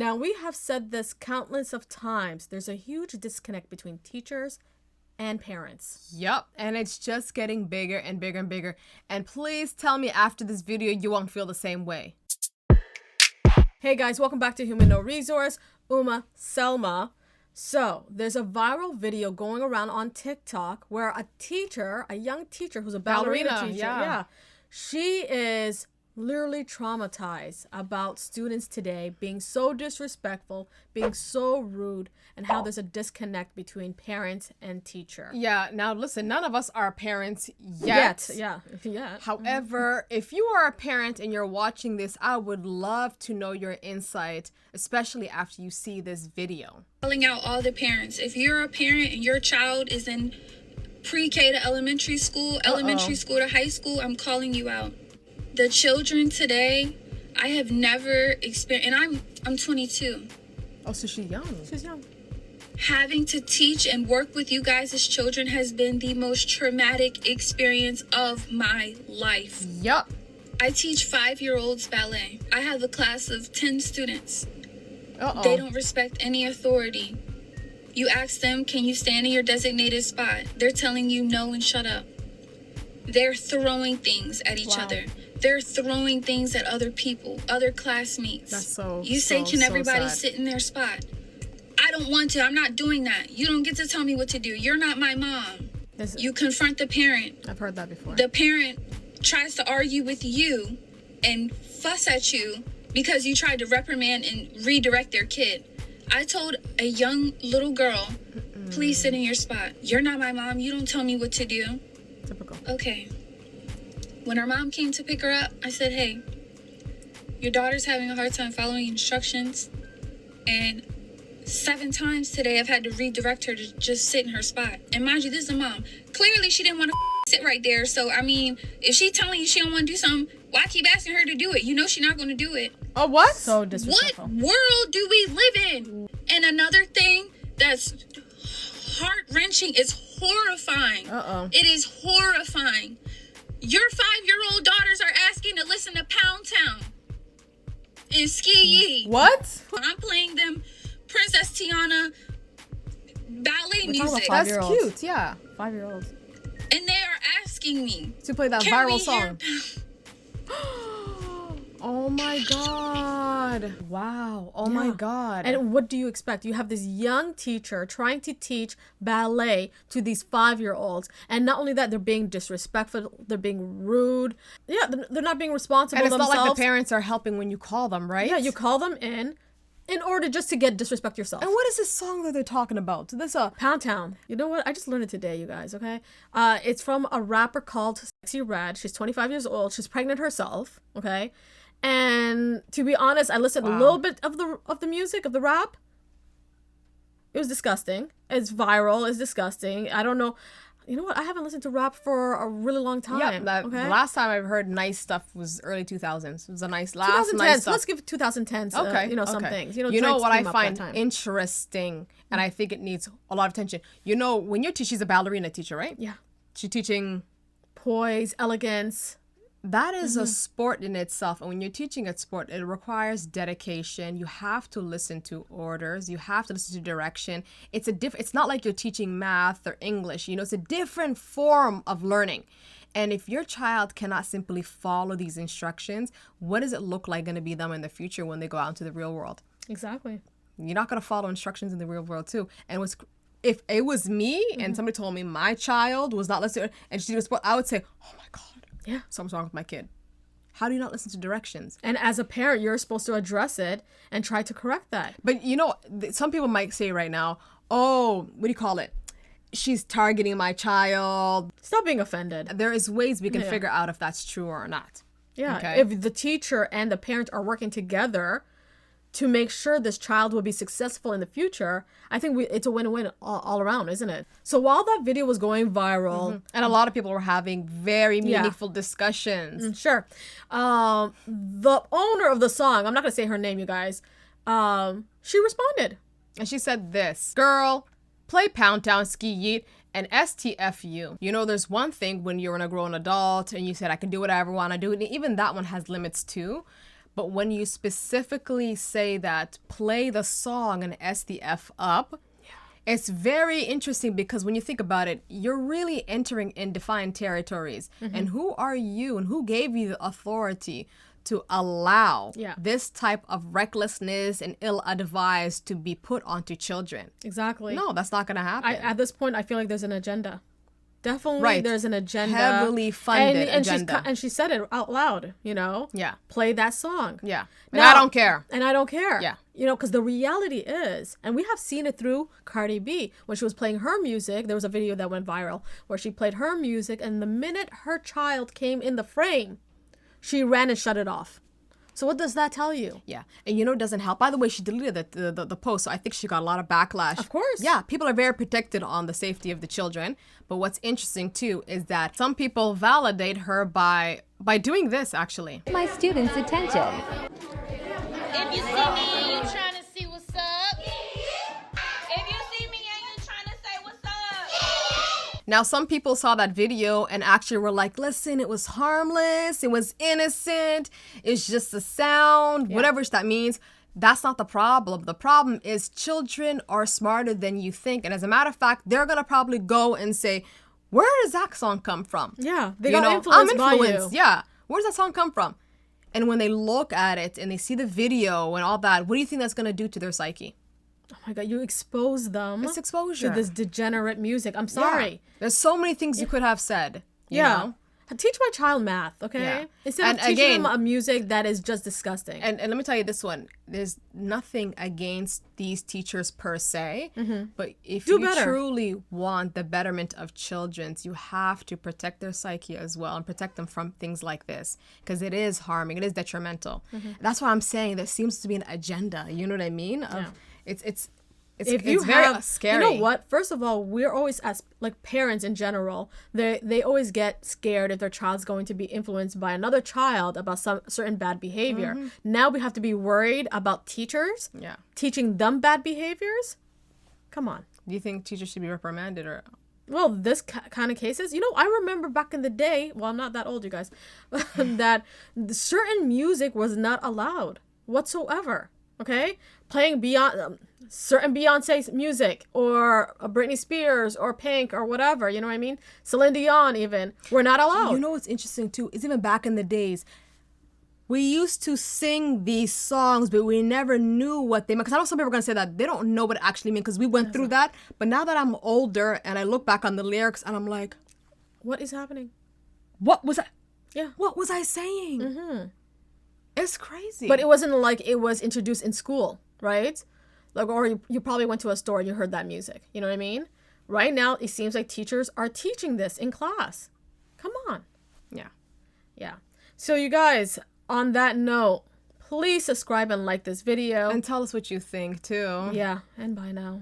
Now, we have said this countless of times. There's a huge disconnect between teachers and parents. Yup, and it's just getting bigger and bigger and bigger. And please tell me after this video you won't feel the same way. Hey guys, welcome back to Human No Resource. Uma, Selma. So, there's a viral video going around on TikTok where a teacher, a young teacher who's a ballerina teacher, yeah, she is literally traumatized about students today being so disrespectful, being so rude, and how there's a disconnect between parents and teacher. Yeah, now listen, none of us are parents yet. Yeah. However, if you are a parent and you're watching this, I would love to know your insight, especially after you see this video. Calling out all the parents. If you're a parent and your child is in pre-K to elementary school, elementary school to high school, I'm calling you out. The children today, I have never experienced, and I'm 22. Oh, so she's young. She's young. Having to teach and work with you guys as children has been the most traumatic experience of my life. Yup. I teach 5-year-olds ballet. I have a class of 10 students. Uh-oh. They don't respect any authority. You ask them, can you stand in your designated spot? They're telling you no and shut up. They're throwing things at each other. They're throwing things at other people, other classmates. That's so You say, can everybody sad. sit in their spot? I don't want to. I'm not doing that. You don't get to tell me what to do. You're not my mom. You confront the parent. I've heard that before. The parent tries to argue with you and fuss at you because you tried to reprimand and redirect their kid. I told a young little girl, please sit in your spot. You're not my mom. You don't tell me what to do. Typical. Okay. When her mom came to pick her up, I said, hey, your daughter's having a hard time following instructions. And 7 times today, I've had to redirect her to just sit in her spot. And mind you, this is a mom. Clearly, she didn't want to sit right there. So, I mean, if she's telling you she don't want to do something, why keep asking her to do it? You know she's not going to do it. Oh, what? So What disrespectful. world do we live in? And another thing that's heart-wrenching is horrifying. It is horrifying. Your 5-year-old daughters are asking to listen to Pound Town and Ski Yee. What? I'm playing them Princess Tiana ballet music. about That's 5-year-olds. cute, yeah. 5-year-olds. And they are asking me To play that can viral we song. hear Oh my god. Wow. Oh my Yeah. god. And what do you expect? You have this young teacher trying to teach ballet to these 5-year-olds. And not only that, they're being disrespectful, they're being rude. Yeah, they're not being responsible And it's themselves. not like the parents are helping when you call them, right? Yeah, you call them in order just to get disrespect yourself. And what is this song that they're talking about? This Pound Town. You know what? I just learned it today, you guys, okay? It's from a rapper called Sexy Red. She's 25 years old. She's pregnant herself, okay? And to be honest, I listened a little bit of the music, of the rap. It was disgusting. It's viral. It's disgusting. I don't know. You know what? I haven't listened to rap for a really long time. The last time I've heard nice stuff was early 2000s. It was a nice last 2010s. nice stuff. Let's give 2010s. Some things. You know Drake's what I came up that find time. interesting, and I think it needs a lot of attention. You know, when you teach, she's a ballerina teacher, right? Yeah. She's teaching. Poise, elegance. That is a sport in itself, and when you're teaching a sport, it requires dedication. You have to listen to orders. You have to listen to direction. It's not like you're teaching math or English. You know, it's a different form of learning. And if your child cannot simply follow these instructions, what does it look like going to be them in the future when they go out into the real world? Exactly. You're not going to follow instructions in the real world too. And if it was me and somebody told me my child was not listening and she did a sport, I would say, oh my God. Yeah. Something's wrong with my kid. How do you not listen to directions? And as a parent, you're supposed to address it and try to correct that. But you know, some people might say right now, oh, what do you call it? She's targeting my child. Stop being offended. There is ways we can figure out if that's true or not. Yeah. Okay? If the teacher and the parent are working together to make sure this child will be successful in the future, I think it's a win-win all around, isn't it? So while that video was going viral, And a lot of people were having very meaningful discussions. sure, the owner of the song, I'm not gonna say her name, you guys, she responded. And she said this, girl, play Pound Town, Ski Yeet, and STFU. You know, there's one thing when you're a grown adult and you said, I can do whatever I want to do. And even that one has limits too. But when you specifically say that play the song and S the F up, it's very interesting because when you think about it, you're really entering in defined territories. And who are you and who gave you the authority to allow this type of recklessness and ill-advised to be put onto children? Exactly. No, that's not going to happen. At this point, I feel like there's an agenda. Definitely, there's an agenda. Heavily funded agenda. And she said it out loud, you know? Yeah. Play that song. Yeah. And I don't care. And I don't care. Yeah. You know, because the reality is, and we have seen it through Cardi B, when she was playing her music, there was a video that went viral where she played her music, and the minute her child came in the frame, she ran and shut it off. So what does that tell you? Yeah. And you know, it doesn't help. By the way, she deleted the post, so I think she got a lot of backlash. Of course. Yeah. People are very protected on the safety of the children. But what's interesting, too, is that some people validate her by doing this, actually. My students' attention. If you see me and you trying to see what's up. If you see me and you trying to say what's up. Now, some people saw that video and actually were like, listen, it was harmless. It was innocent. It's just a sound, whatever that means. That's not the problem. The problem is children are smarter than you think. And as a matter of fact, they're going to probably go and say, where does that song come from? Yeah, they got influenced by you. Yeah, where does that song come from? And when they look at it and they see the video and all that, what do you think that's going to do to their psyche? Oh my God, you expose them. It's exposure. To this degenerate music. I'm sorry. Yeah. There's so many things you could have said. You know? Teach my child math, okay? Yeah. Instead of teaching them a music that is just disgusting. And let me tell you this one. There's nothing against these teachers per se. But if you truly want the betterment of children, you have to protect their psyche as well and protect them from things like this. Because it is harming. It is detrimental. That's why I'm saying there seems to be an agenda. You know what I mean? It's very scary. You know what? First of all, we're always, as like parents in general, they always get scared if their child's going to be influenced by another child about some certain bad behavior. Now we have to be worried about teachers teaching them bad behaviors. Come on. Do you think teachers should be reprimanded or? Well, this kind of cases, you know, I remember back in the day, well, I'm not that old, you guys, that certain music was not allowed whatsoever. Okay, playing certain Beyonce's music or Britney Spears or Pink or whatever, you know what I mean? Celine Dion even, we're not allowed. You know what's interesting too is even back in the days, we used to sing these songs, but we never knew what they meant. Because I know some people are going to say that they don't know what it actually means because we went through that. But now that I'm older and I look back on the lyrics and I'm like, what is happening? What was I? Yeah. What was I saying? It's crazy. But it wasn't like it was introduced in school, right? Like, or you probably went to a store and you heard that music. You know what I mean? Right now, it seems like teachers are teaching this in class. Come on. Yeah. Yeah. So you guys, on that note, please subscribe and like this video. And tell us what you think, too. Yeah. And bye now.